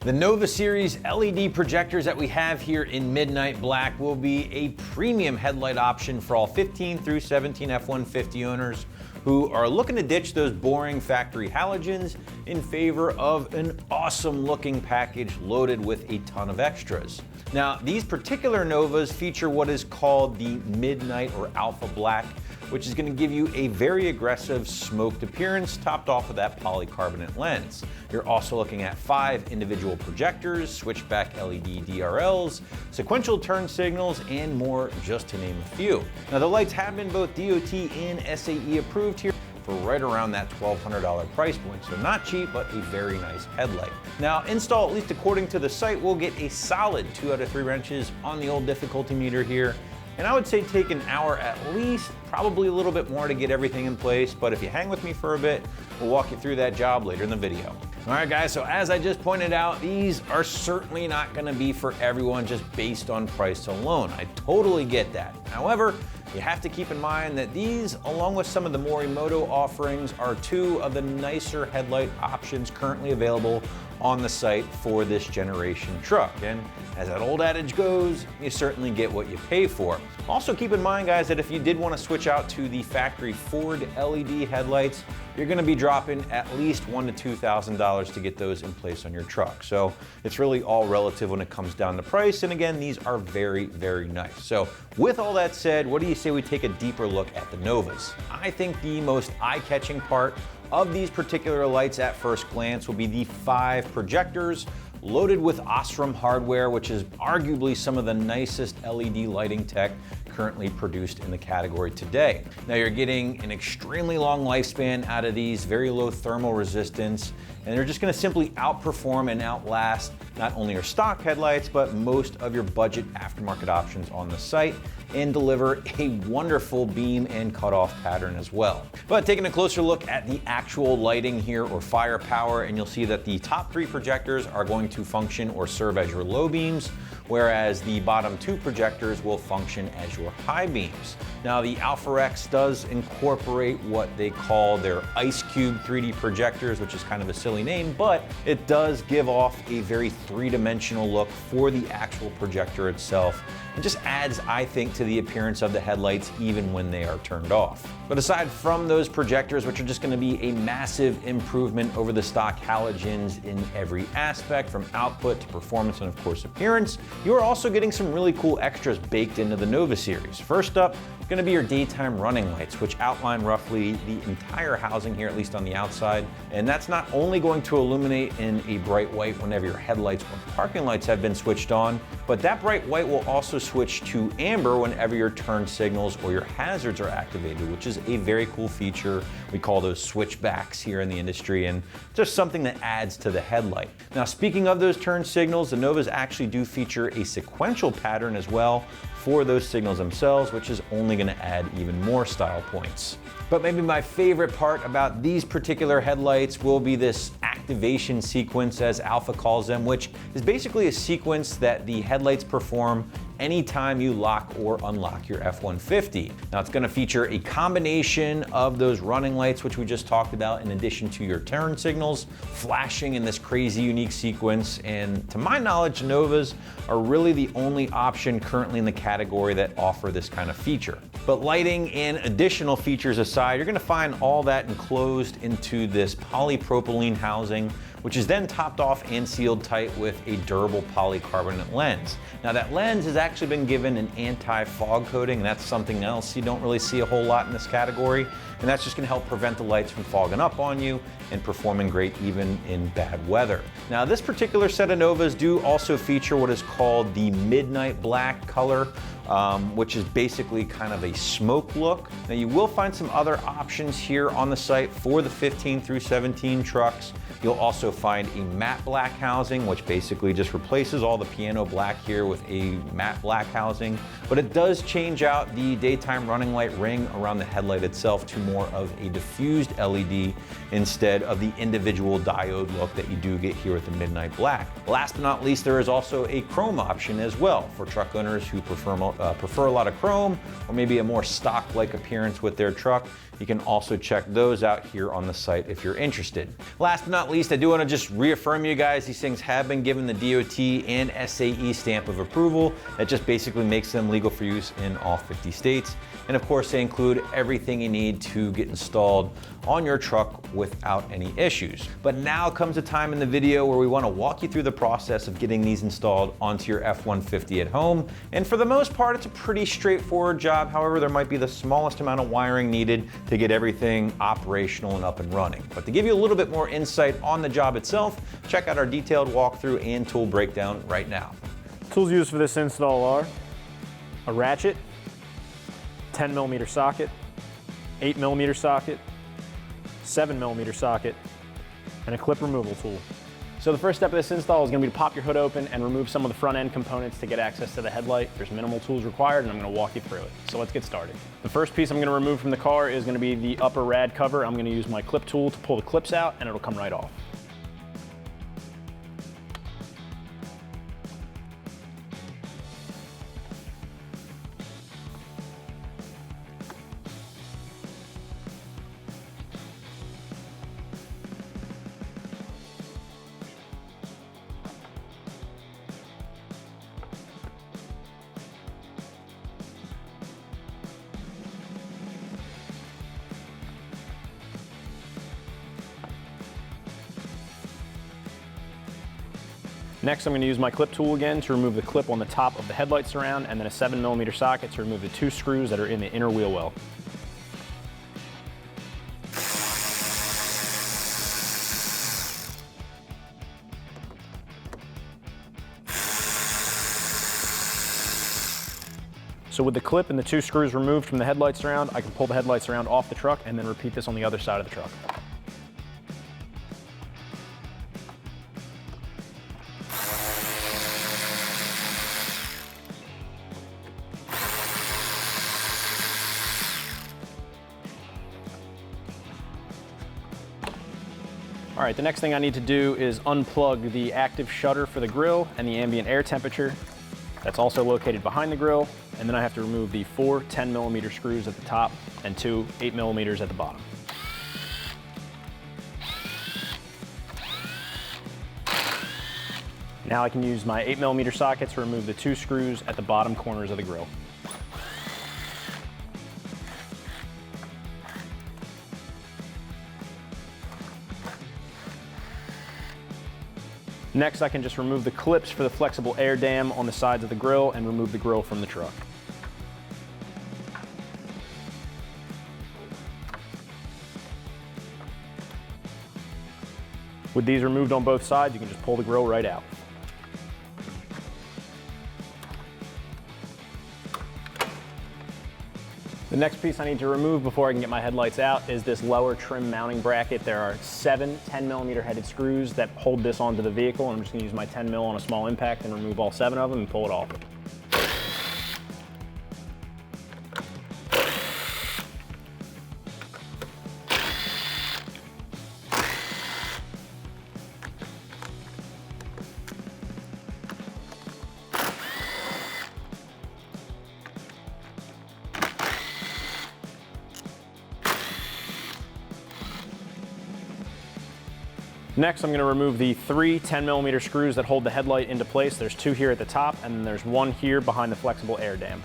The NOVA-Series LED projectors that we have here in Midnight Black will be a premium headlight option for all 15 through 17 F-150 owners who are looking to ditch those boring factory halogens in favor of an awesome looking package loaded with a ton of extras. Now, these particular Novas feature what is called the Midnight or Alpha Black, which is going to give you a very aggressive smoked appearance topped off with that polycarbonate lens. You're also looking at 5 individual projectors, switchback LED DRLs, sequential turn signals, and more, just to name a few. Now, the lights have been both DOT and SAE approved here for right around that $1,200 price point, so not cheap, but a very nice headlight. Now, install, at least according to the site, will get a solid 2 out of 3 wrenches on the old difficulty meter here. And I would say take an hour at least, probably a little bit more to get everything in place, but if you hang with me for a bit, we'll walk you through that job later in the video. All right, guys, so as I just pointed out, these are certainly not gonna be for everyone just based on price alone. I totally get that. However, you have to keep in mind that these, along with some of the Morimoto offerings, are 2 of the nicer headlight options currently available on the site for this generation truck. And as that old adage goes, you certainly get what you pay for. Also keep in mind, guys, that if you did want to switch out to the factory Ford LED headlights, you're going to be dropping at least $1,000 to $2,000 to get those in place on your truck. So it's really all relative when it comes down to price. And again, these are very, very nice. So with all that said, what do you say we take a deeper look at the Novas? I think the most eye-catching part of these particular lights at first glance will be the 5 projectors loaded with Osram hardware, which is arguably some of the nicest LED lighting tech currently produced in the category today. Now, you're getting an extremely long lifespan out of these, very low thermal resistance, and they're just gonna simply outperform and outlast not only your stock headlights, but most of your budget aftermarket options on the site, and deliver a wonderful beam and cutoff pattern as well. But taking a closer look at the actual lighting here, or firepower, and you'll see that the top 3 projectors are going to function or serve as your low beams, whereas the bottom 2 projectors will function as your high beams. Now, the Alpha X does incorporate what they call their Ice Cube 3D projectors, which is kind of a silly name, but it does give off a very 3-dimensional look for the actual projector itself. It just adds, I think, to the appearance of the headlights even when they are turned off. But aside from those projectors, which are just gonna be a massive improvement over the stock halogens in every aspect, from output to performance and of course appearance, you are also getting some really cool extras baked into the Nova series. First up, going to be your daytime running lights, which outline roughly the entire housing here, at least on the outside. And that's not only going to illuminate in a bright white whenever your headlights or parking lights have been switched on, but that bright white will also switch to amber whenever your turn signals or your hazards are activated, which is a very cool feature. We call those switchbacks here in the industry, and just something that adds to the headlight. Now, speaking of those turn signals, the Novas actually do feature a sequential pattern as well for those signals themselves, which is only going to add even more style points. But maybe my favorite part about these particular headlights will be this activation sequence, as Alpha calls them, which is basically a sequence that the headlights perform anytime you lock or unlock your F-150. Now, it's going to feature a combination of those running lights, which we just talked about, in addition to your turn signals, flashing in this crazy unique sequence. And to my knowledge, Novas are really the only option currently in the category that offer this kind of feature. But lighting and additional features aside, you're going to find all that enclosed into this polypropylene housing, which is then topped off and sealed tight with a durable polycarbonate lens. Now, that lens has actually been given an anti-fog coating, and that's something else you don't really see a whole lot in this category, and that's just gonna help prevent the lights from fogging up on you and performing great even in bad weather. Now, this particular set of Novas do also feature what is called the Midnight Black color, which is basically kind of a smoke look. Now, you will find some other options here on the site for the 15 through 17 trucks. You'll also find a matte black housing, which basically just replaces all the piano black here with a matte black housing, but it does change out the daytime running light ring around the headlight itself to more of a diffused LED instead of the individual diode look that you do get here with the Midnight Black. Last but not least, there is also a chrome option as well for truck owners who prefer a lot of chrome, or maybe a more stock-like appearance with their truck. You can also check those out here on the site if you're interested. Last but not least, I do want to just reaffirm you guys, these things have been given the DOT and SAE stamp of approval. That just basically makes them legal for use in all 50 states. And of course, they include everything you need to get installed on your truck without any issues. But now comes a time in the video where we want to walk you through the process of getting these installed onto your F-150 at home. And for the most part, it's a pretty straightforward job. However, there might be the smallest amount of wiring needed to get everything operational and up and running. But to give you a little bit more insight on the job itself, check out our detailed walkthrough and tool breakdown right now. Tools used for this install are a ratchet, 10mm socket, 8mm socket, 7mm socket, and a clip removal tool. So the first step of this install is going to be to pop your hood open and remove some of the front end components to get access to the headlight. There's minimal tools required, and I'm going to walk you through it. So let's get started. The first piece I'm going to remove from the car is going to be the upper rad cover. I'm going to use my clip tool to pull the clips out, and it'll come right off. Next, I'm going to use my clip tool again to remove the clip on the top of the headlight surround, and then a 7mm socket to remove the 2 screws that are in the inner wheel well. So with the clip and the 2 screws removed from the headlight surround, I can pull the headlight surround off the truck and then repeat this on the other side of the truck. All right, the next thing I need to do is unplug the active shutter for the grille and the ambient air temperature. That's also located behind the grille. And then I have to remove the 4 10mm screws at the top and 2 8mm at the bottom. Now I can use my 8mm socket to remove the 2 screws at the bottom corners of the grille. Next, I can just remove the clips for the flexible air dam on the sides of the grille and remove the grille from the truck. With these removed on both sides, you can just pull the grille right out. The next piece I need to remove before I can get my headlights out is this lower trim mounting bracket. There are 7 10mm headed screws that hold this onto the vehicle, and I'm just going to use my 10mm on a small impact and remove all 7 of them and pull it off. Next, I'm going to remove the 3 10mm screws that hold the headlight into place. There's 2 here at the top, and then there's 1 here behind the flexible air dam.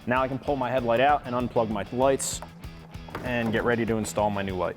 Now I can pull my headlight out and unplug my lights and get ready to install my new light.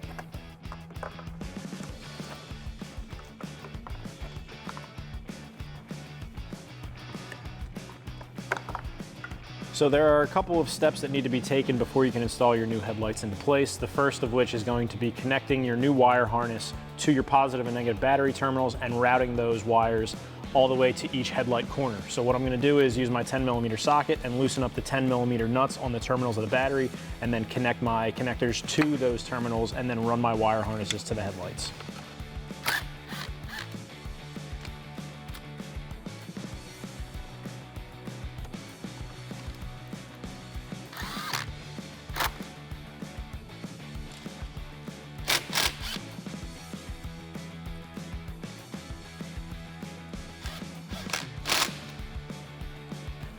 So there are a couple of steps that need to be taken before you can install your new headlights into place. The first of which is going to be connecting your new wire harness to your positive and negative battery terminals and routing those wires all the way to each headlight corner. So what I'm going to do is use my 10mm socket and loosen up the 10mm nuts on the terminals of the battery, and then connect my connectors to those terminals and then run my wire harnesses to the headlights.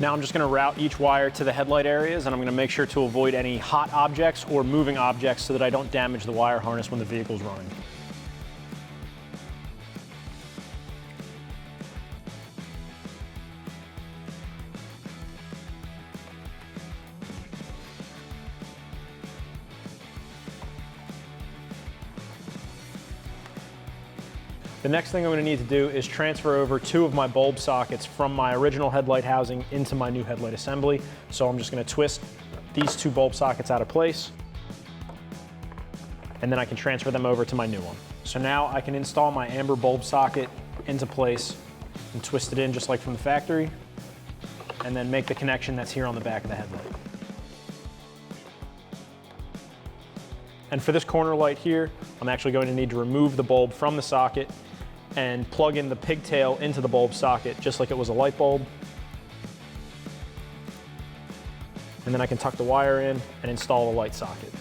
Now I'm just going to route each wire to the headlight areas, and I'm going to make sure to avoid any hot objects or moving objects so that I don't damage the wire harness when the vehicle's running. The next thing I'm going to need to do is transfer over 2 of my bulb sockets from my original headlight housing into my new headlight assembly. So I'm just going to twist these 2 bulb sockets out of place, and then I can transfer them over to my new one. So now I can install my amber bulb socket into place and twist it in just like from the factory, and then make the connection that's here on the back of the headlight. And for this corner light here, I'm actually going to need to remove the bulb from the socket and plug in the pigtail into the bulb socket just like it was a light bulb. And then I can tuck the wire in and install the light socket.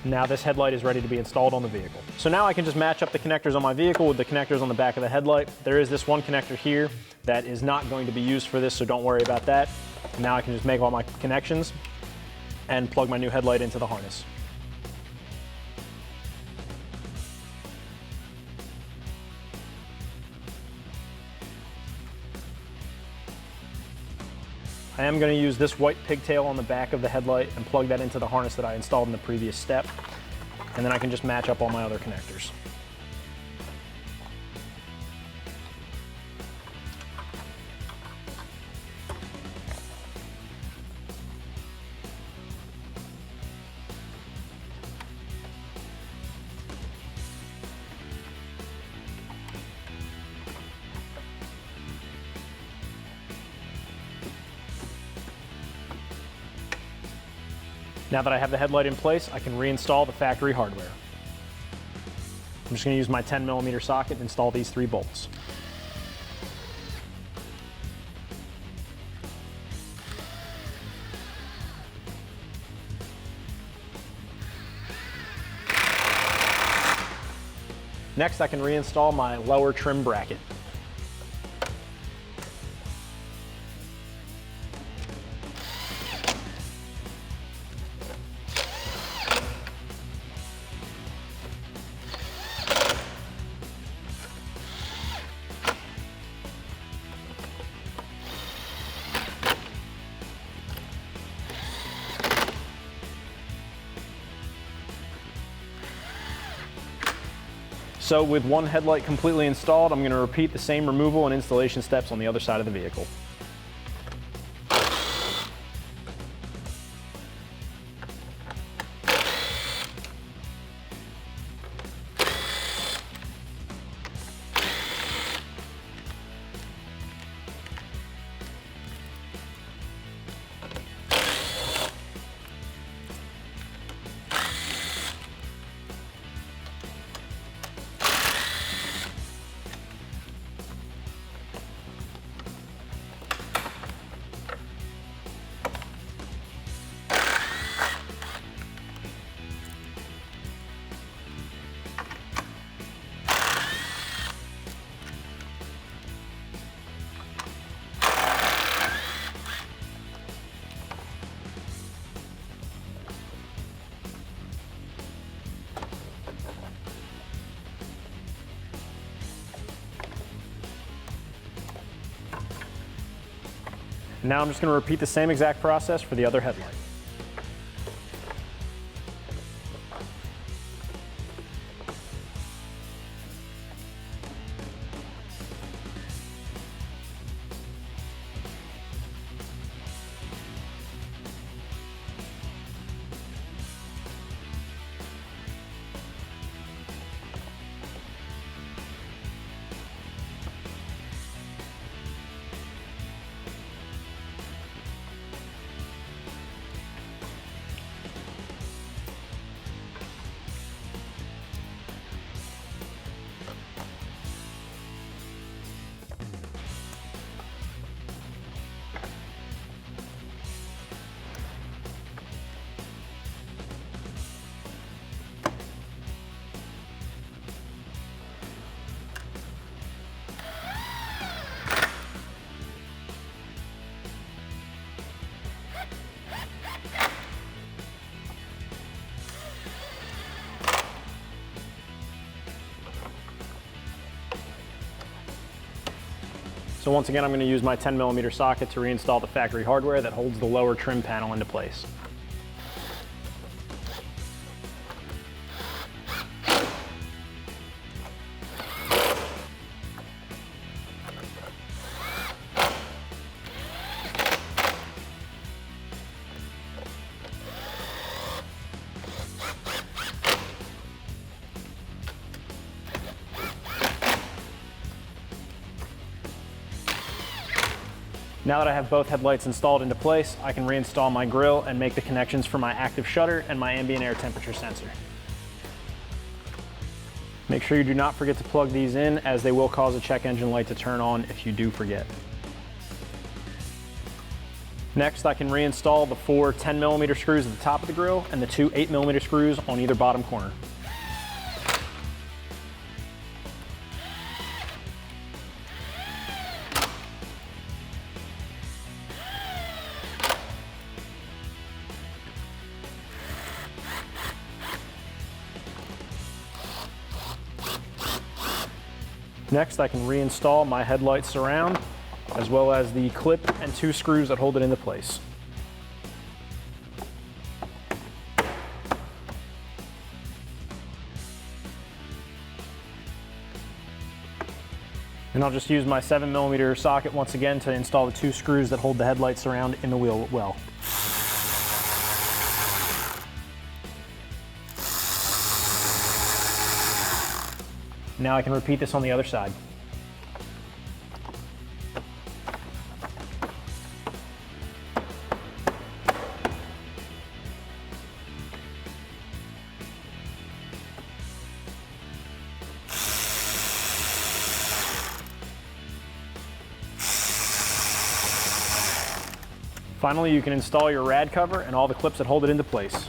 Now this headlight is ready to be installed on the vehicle. So now I can just match up the connectors on my vehicle with the connectors on the back of the headlight. There is this one connector here that is not going to be used for this, so don't worry about that. And now I can just make all my connections and plug my new headlight into the harness. I am going to use this white pigtail on the back of the headlight and plug that into the harness that I installed in the previous step. And then I can just match up all my other connectors. Now that I have the headlight in place, I can reinstall the factory hardware. I'm just going to use my 10mm socket and install these 3 bolts. Next, I can reinstall my lower trim bracket. So with one headlight completely installed, I'm going to repeat the same removal and installation steps on the other side of the vehicle. Now I'm just going to repeat the same exact process for the other headlight. So once again, I'm going to use my 10mm socket to reinstall the factory hardware that holds the lower trim panel into place. Now that I have both headlights installed into place, I can reinstall my grille and make the connections for my active shutter and my ambient air temperature sensor. Make sure you do not forget to plug these in, as they will cause a check engine light to turn on if you do forget. Next, I can reinstall the 4 10mm screws at the top of the grille and the 2 8mm screws on either bottom corner. Next, I can reinstall my headlight surround, as well as the clip and 2 screws that hold it into place. And I'll just use my 7mm socket once again to install the 2 screws that hold the headlight surround in the wheel well. Now I can repeat this on the other side. Finally, you can install your rad cover and all the clips that hold it into place.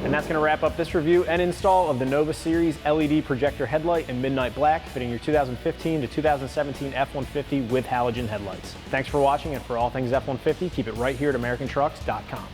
And that's going to wrap up this review and install of the NOVA-Series LED Projector Headlight in Midnight Black, fitting your 2015 to 2017 F-150 with halogen headlights. Thanks for watching, and for all things F-150, keep it right here at AmericanTrucks.com.